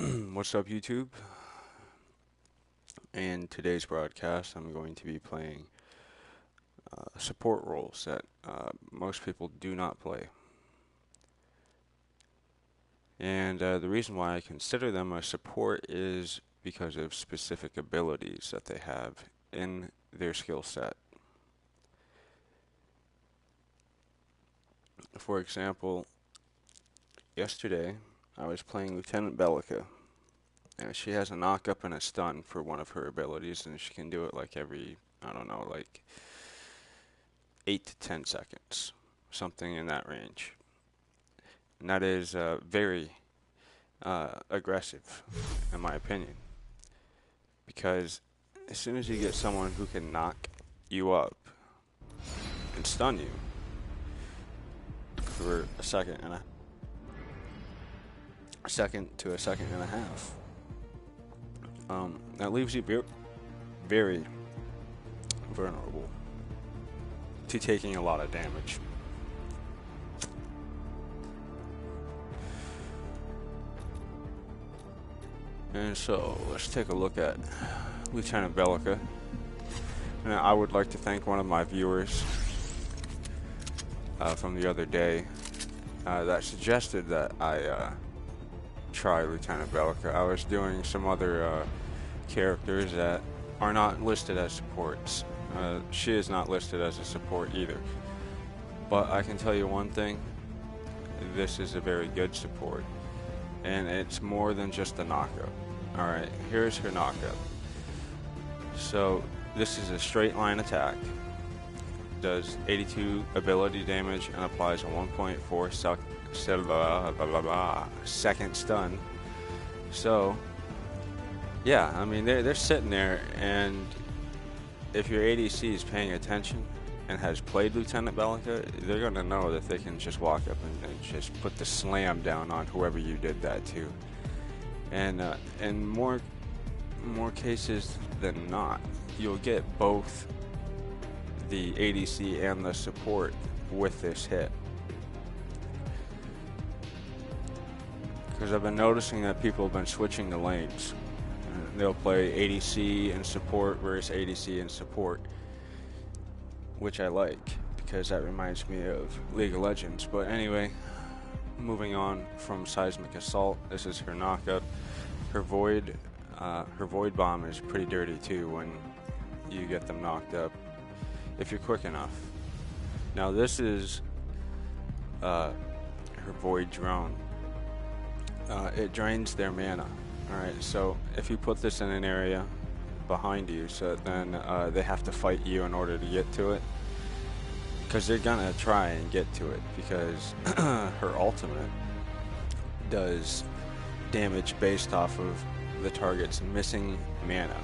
What's up, YouTube? In today's broadcast, I'm going to be playing support roles that most people do not play. And the reason why I consider them a support is because of specific abilities that they have in their skill set. For example, yesterday I was playing Lieutenant Bellica. She has a knock up and a stun for one of her abilities, and she can do it like every, I don't know, like 8 to 10 seconds, something in that range. And that is very aggressive, in my opinion, because as soon as you get someone who can knock you up and stun you for a second to a second and a half, that leaves you very vulnerable to taking a lot of damage. And so let's take a look at Lieutenant Bellica. And I would like to thank one of my viewers from the other day that suggested that I try Lieutenant Bellica. I was doing some other characters that are not listed as supports. She is not listed as a support either. But I can tell you one thing, this is a very good support. And it's more than just a knockup. Alright, here's her knockup. So this is a straight line attack. Does 82 ability damage and applies a 1.4 second stun. So yeah, I mean they're sitting there, and if your ADC is paying attention and has played Lieutenant Bellica, they're gonna know that they can just walk up and just put the slam down on whoever you did that to. And in more cases than not, you'll get both the ADC and the support with this hit. Because I've been noticing that people have been switching the lanes. They'll play ADC and support versus ADC and support, which I like because that reminds me of League of Legends. But anyway, moving on from Seismic Assault, this is her knockup. Her Void Bomb is pretty dirty too when you get them knocked up, if you're quick enough. Now this is her Void Drone. It drains their mana. Alright, so if you put this in an area behind you, so then they have to fight you in order to get to it, because they're gonna try and get to it, because her ultimate does damage based off of the target's missing mana.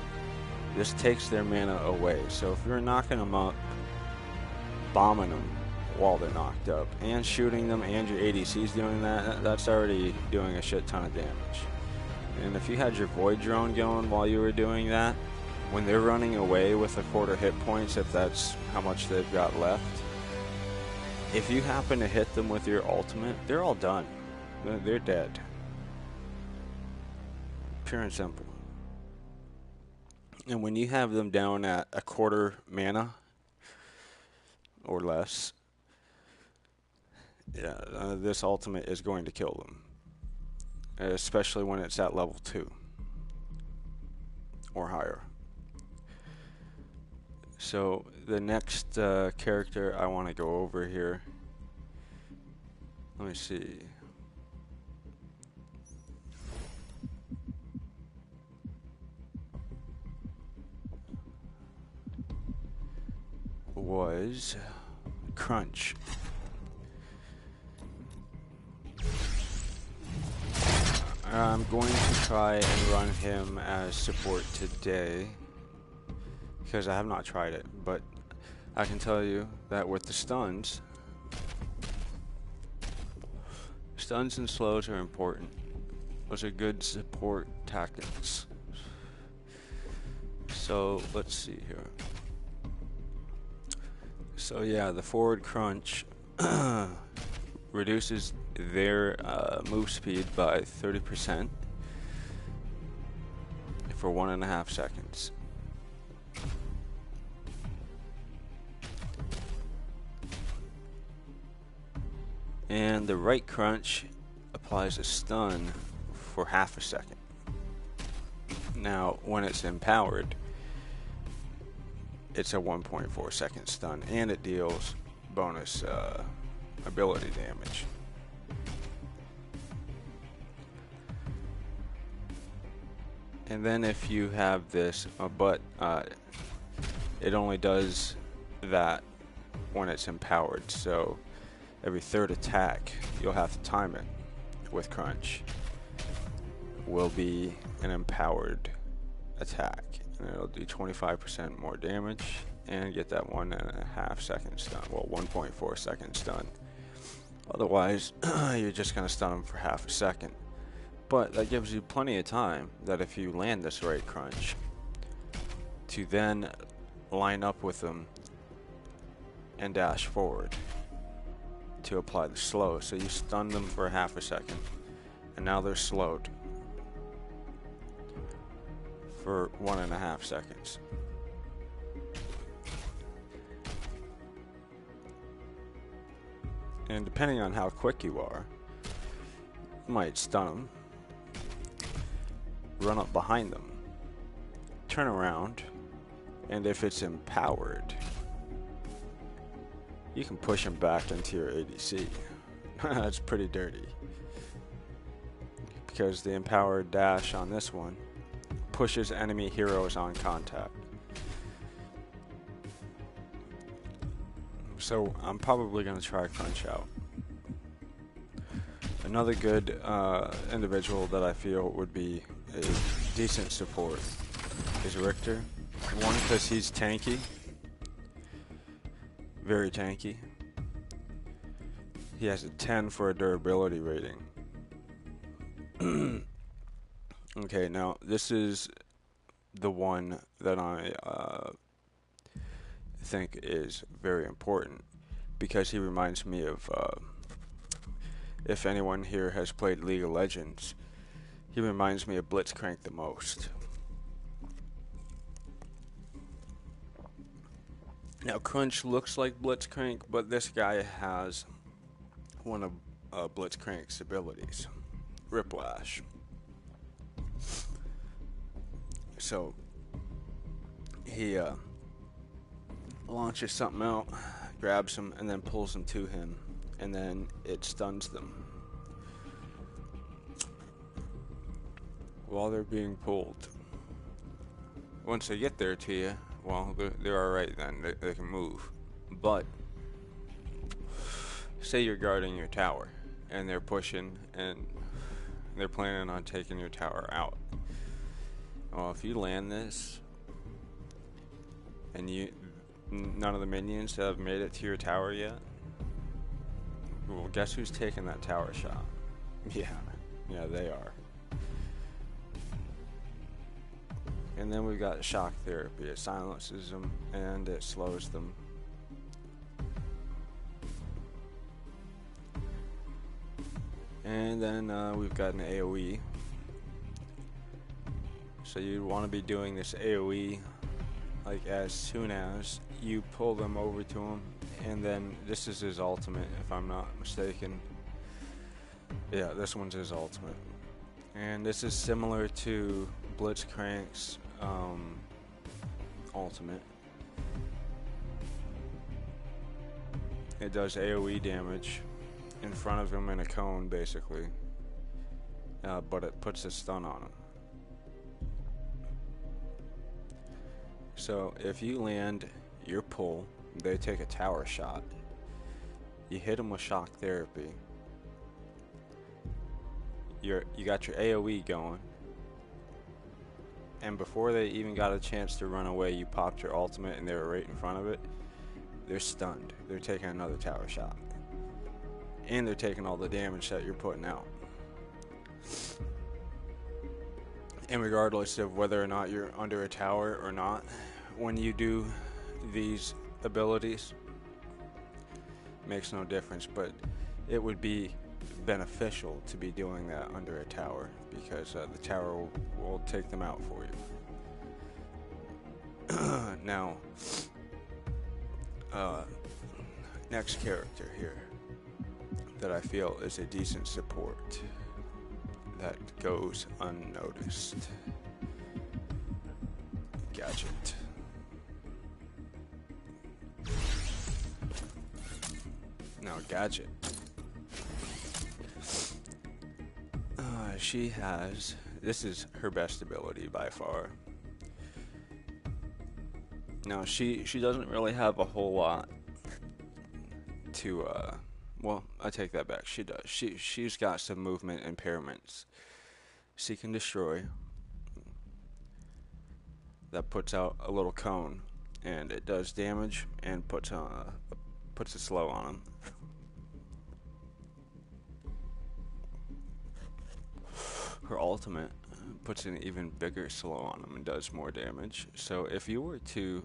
This takes their mana away, so if you're knocking them up, bombing them while they're knocked up, and shooting them, and your ADC's doing that, that's already doing a shit ton of damage. And if you had your Void Drone going while you were doing that, when they're running away with a quarter hit points, if that's how much they've got left, if you happen to hit them with your ultimate, they're all done. They're dead. Pure and simple. And when you have them down at a quarter mana or less, yeah, this ultimate is going to kill them. Especially when it's at level 2 or higher. So the next character I want to go over here, let me see. Was Crunch. I'm going to try and run him as support today because I have not tried it, but I can tell you that with the stuns and slows are important. Those are good support tactics. So let's see here. So yeah, the forward crunch reduces their move speed by 30%. for 1.5 seconds. And the right crunch applies a stun for 1/2 second. Now, when it's empowered, it's a 1.4 second stun, and it deals bonus ability damage. And then if you have this, but it only does that when it's empowered. So every third attack, you'll have to time it with crunch, will be an empowered attack. And it'll do 25% more damage and get that 1.5 second stun. Well, 1.4 second stun. Otherwise, you're just going to stun them for 1/2 second. But that gives you plenty of time that if you land this right crunch, to then line up with them and dash forward to apply the slow. So you stun them for 1/2 second, and now they're slowed for 1.5 seconds. And depending on how quick you are, you might stun them, run up behind them, turn around, and if it's empowered, you can push them back into your ADC. That's pretty dirty, because the empowered dash on this one pushes enemy heroes on contact. So I'm probably going to try crunch out. Another good individual that I feel would be a decent support is Richter. One, because he's tanky, very tanky. He has a 10 for a durability rating. Okay, now this is the one that I think is very important, because he reminds me of, if anyone here has played League of Legends, he reminds me of Blitzcrank the most. Now Crunch looks like Blitzcrank, but this guy has one of Blitzcrank's abilities, Whiplash. So he launches something out, grabs them, and then pulls them to him, and then it stuns them while they're being pulled. Once they get there to you, well, they're alright then, they can move. But say you're guarding your tower, and they're pushing, and they're planning on taking your tower out. Well, if you land this, and none of the minions have made it to your tower yet, well, guess who's taking that tower shot? Yeah, they are. And then we've got shock therapy. It silences them and it slows them. And then we've got an AoE. So you want to be doing this AoE like as soon as you pull them over to him, and then this is his ultimate, if I'm not mistaken. Yeah, this one's his ultimate, and this is similar to Blitzcrank's ultimate. It does AoE damage in front of him in a cone, basically, but it puts a stun on him. So if you land your pull, they take a tower shot. You hit them with shock therapy. You got your AoE going, and before they even got a chance to run away, you popped your ultimate and they were right in front of it. They're stunned. They're taking another tower shot, and they're taking all the damage that you're putting out. And regardless of whether or not you're under a tower or not, when you do these abilities, makes no difference, but it would be beneficial to be doing that under a tower, because the tower will take them out for you. Now, next character here that I feel is a decent support that goes unnoticed. Gadget. Now, Gadget. She has, this is her best ability by far. Now, she doesn't really have a whole lot to, well, I take that back. She does. She's got some movement impairments. Seek and Destroy. That puts out a little cone, and it does damage and puts a slow on him. Her ultimate puts an even bigger slow on him and does more damage. So if you were to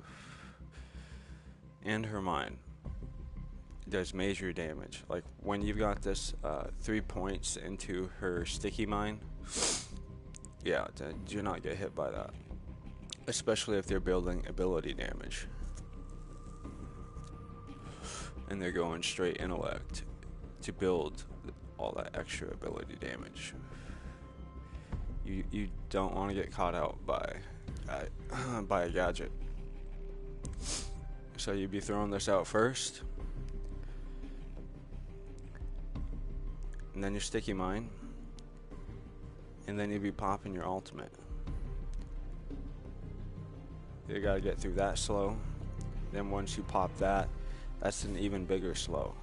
end her mind, it does major damage. Like when you've got this 3 points into her sticky mine, yeah, do not get hit by that. Especially if they're building ability damage. And they're going straight intellect to build all that extra ability damage. You don't want to get caught out by a gadget. So you'd be throwing this out first, and then your sticky mine, and then you'd be popping your ultimate. You gotta get through that slow. Then once you pop that, that's an even bigger slow.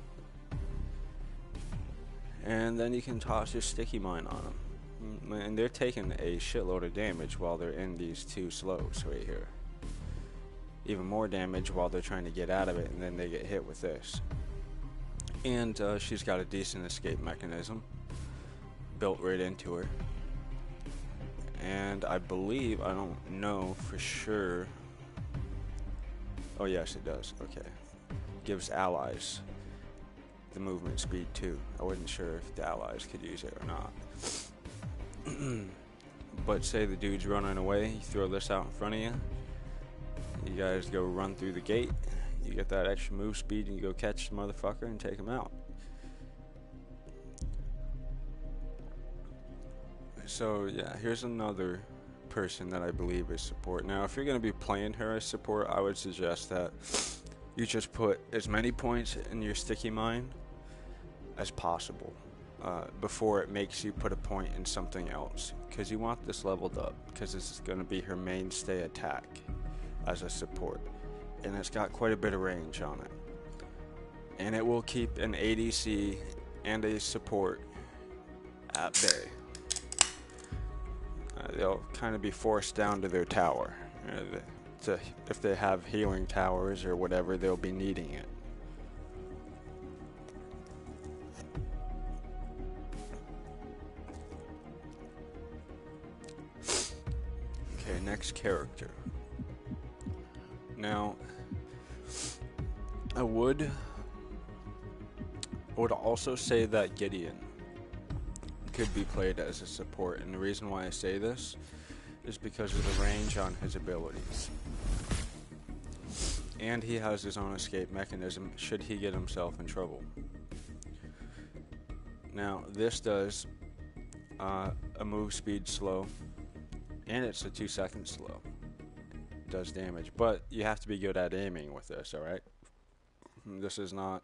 And then you can toss your sticky mine on them. And they're taking a shitload of damage while they're in these two slows right here. Even more damage while they're trying to get out of it, and then they get hit with this. And she's got a decent escape mechanism built right into her. And I believe, I don't know for sure. Oh yes, it does. Okay. Gives allies the movement speed too. I wasn't sure if the allies could use it or not. But say the dude's running away, you throw this out in front of you. You guys go run through the gate. You get that extra move speed and you go catch the motherfucker and take him out. So yeah, here's another person that I believe is support. Now, if you're going to be playing her as support, I would suggest that you just put as many points in your sticky mine as possible before it makes you put a point in something else, because you want this leveled up, because this is going to be her mainstay attack as a support, and it's got quite a bit of range on it, and it will keep an ADC and a support at bay. They'll kind of be forced down to their tower. If they have healing towers or whatever, they'll be needing it. Okay, next character. Now, I would also say that Gideon could be played as a support, and the reason why I say this is because of the range on his abilities. And he has his own escape mechanism should he get himself in trouble. Now, this does a move speed slow, and it's a 2-second slow. It does damage, but you have to be good at aiming with this, alright? This is not...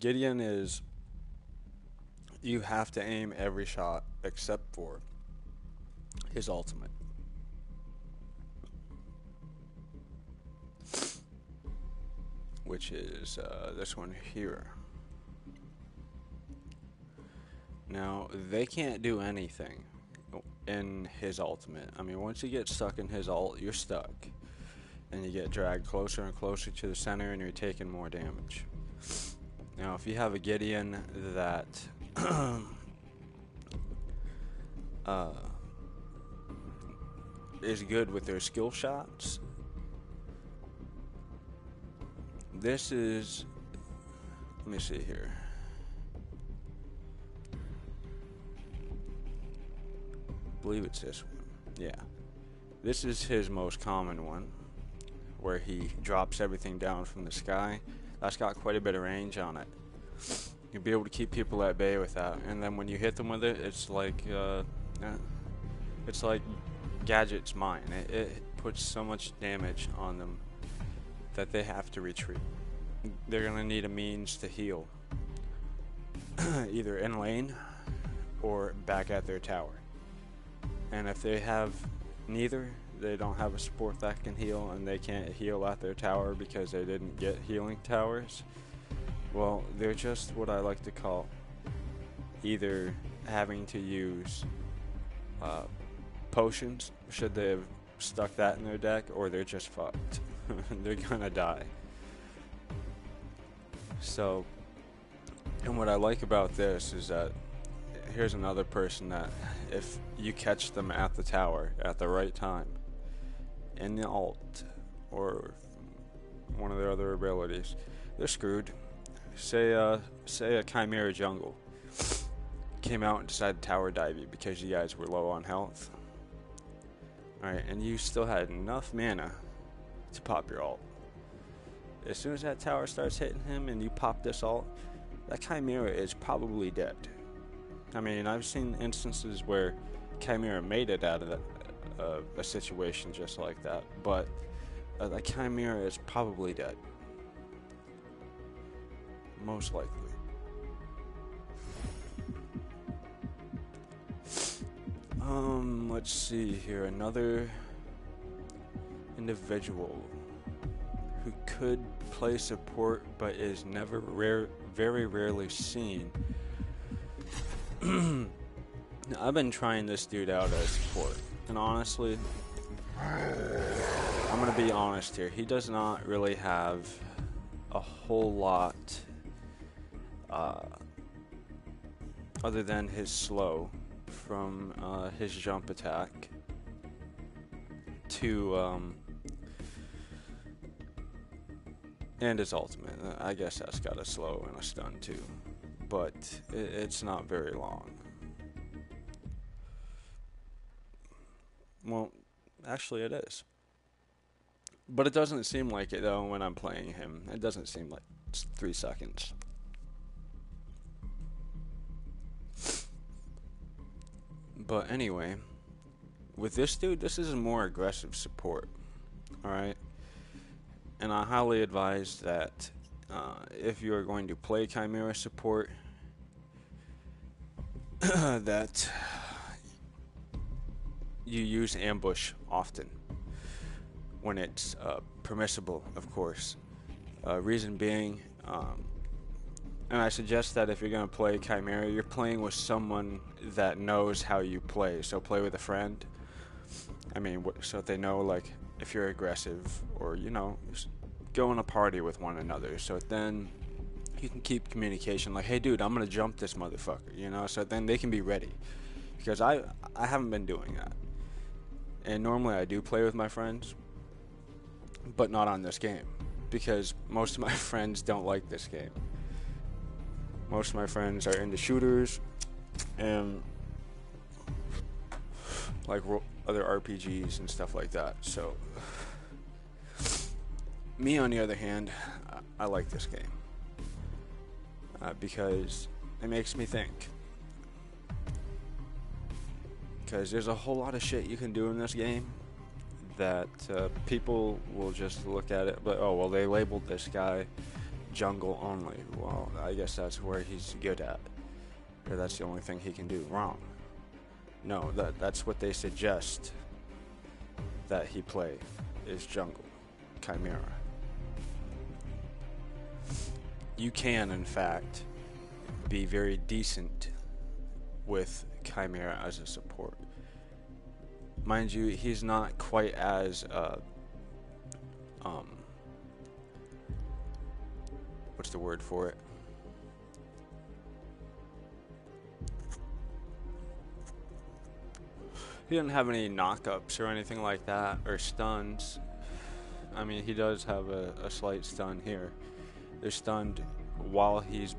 Gideon is... You have to aim every shot except for his ultimate. Which is this one here. Now, they can't do anything in his ultimate. I mean, once you get stuck in his ult, you're stuck. And you get dragged closer and closer to the center, and you're taking more damage. Now, if you have a Gideon that is good with their skill shots, this is, let me see here. I believe it's this one. Yeah. This is his most common one. where he drops everything down from the sky. That's got quite a bit of range on it. You'll be able to keep people at bay with that. And then when you hit them with it, it's like Gadget's mine. It puts so much damage on them that they have to retreat. They're gonna need a means to heal, either in lane or back at their tower. And if they have neither, they don't have a support that can heal, and they can't heal at their tower because they didn't get healing towers, well, they're just what I like to call either having to use potions, should they have stuck that in their deck, or they're just fucked. They're gonna die. So, and what I like about this is that here's another person that if you catch them at the tower at the right time, in the ult, or one of their other abilities, they're screwed. Say a Chimera jungle came out and decided to tower dive you because you guys were low on health. Alright, and you still had enough mana to pop your ult. As soon as that tower starts hitting him and you pop this ult, that Chimera is probably dead. I mean, I've seen instances where Chimera made it out of a situation just like that, but that Chimera is probably dead. Most likely. Let's see here. Another individual who could play support but is never very rarely seen. I've been trying this dude out as support, and honestly, I'm gonna be honest here. He does not really have a whole lot other than his slow from his jump attack to and his ultimate. I guess that's got a slow and a stun too, but it's not very long. Well, actually it is. But it doesn't seem like it though when I'm playing him. It doesn't seem like it's 3 seconds. But anyway, with this dude, this is a more aggressive support. Alright? And I highly advise that if you are going to play Chimera support, that you use ambush often. When it's permissible, of course. Reason being, and I suggest that if you're going to play Chimera, you're playing with someone that knows how you play. So play with a friend. I mean, so they know, like, if you're aggressive, or, you know, go in a party with one another. So then you can keep communication, like, hey, dude, I'm going to jump this motherfucker, you know? So then they can be ready. Because I haven't been doing that. And normally I do play with my friends, but not on this game, because most of my friends don't like this game. Most of my friends are into shooters and like other RPGs and stuff like that. So me, on the other hand, I like this game because it makes me think. Because there's a whole lot of shit you can do in this game that people will just look at it, but oh well, they labeled this guy jungle only. Well, I guess that's where he's good at, or that's the only thing he can do. Wrong. No, that's what they suggest that he play is jungle, Chimera. You can, in fact, be very decent with Chimera as a support. Mind you, he's not quite as what's the word for it? He doesn't have any knockups or anything like that, or stuns. I mean, he does have a slight stun here. They're stunned while he's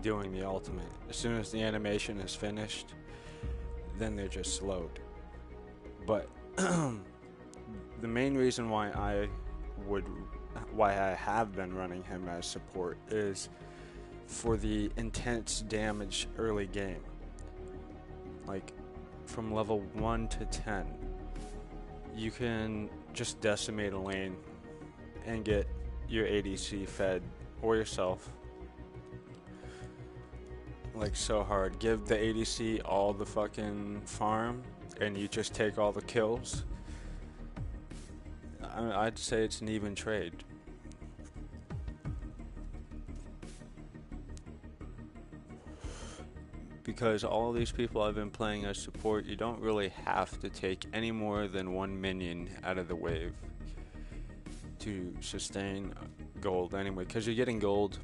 doing the ultimate. As soon as the animation is finished, then they're just slowed. But the main reason why I why I have been running him as support is for the intense damage early game. Like from level 1 to 10, you can just decimate a lane and get your ADC fed or yourself like so hard. Give the ADC all the fucking farm and you just take all the kills. I'd say it's an even trade. Because all these people I've been playing as support, you don't really have to take any more than one minion out of the wave to sustain gold anyway. Because you're getting gold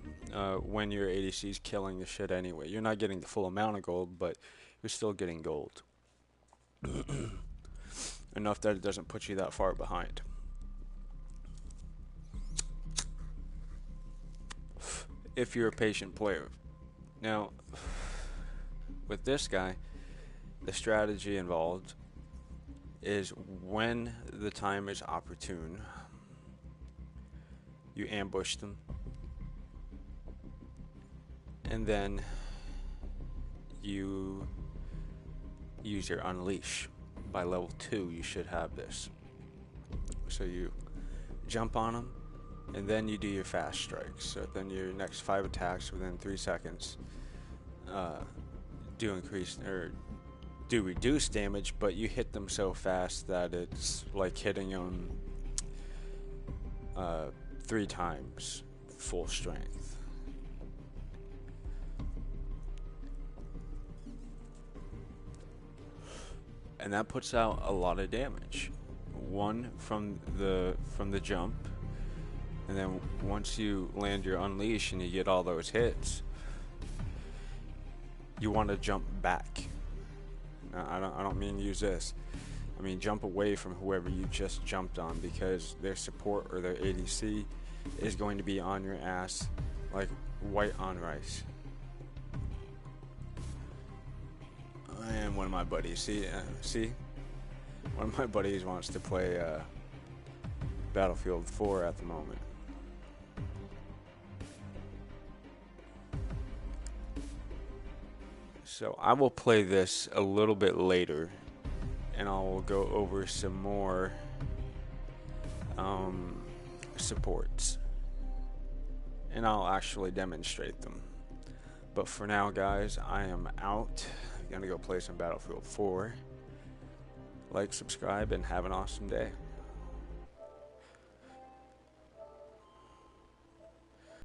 when your ADC's killing the shit anyway. You're not getting the full amount of gold, but you're still getting gold. Enough that it doesn't put you that far behind. If you're a patient player. Now, with this guy, the strategy involved is when the time is opportune, you ambush them, and then you use your unleash. By level 2 you should have this. So you jump on them, and then you do your fast strikes. So then your next 5 attacks within 3 seconds do reduce damage, but you hit them so fast that it's like hitting them 3 times full strength. And that puts out a lot of damage. One from the jump, and then once you land your unleash and you get all those hits, you want to jump back. Now, I don't mean use this. I mean jump away from whoever you just jumped on, because their support or their ADC is going to be on your ass like white on rice. And one of my buddies, see, one of my buddies wants to play Battlefield 4 at the moment. So I will play this a little bit later, and I will go over some more supports, and I'll actually demonstrate them. But for now, guys, I am out. I'm gonna go play some Battlefield 4. Like, subscribe, and have an awesome day.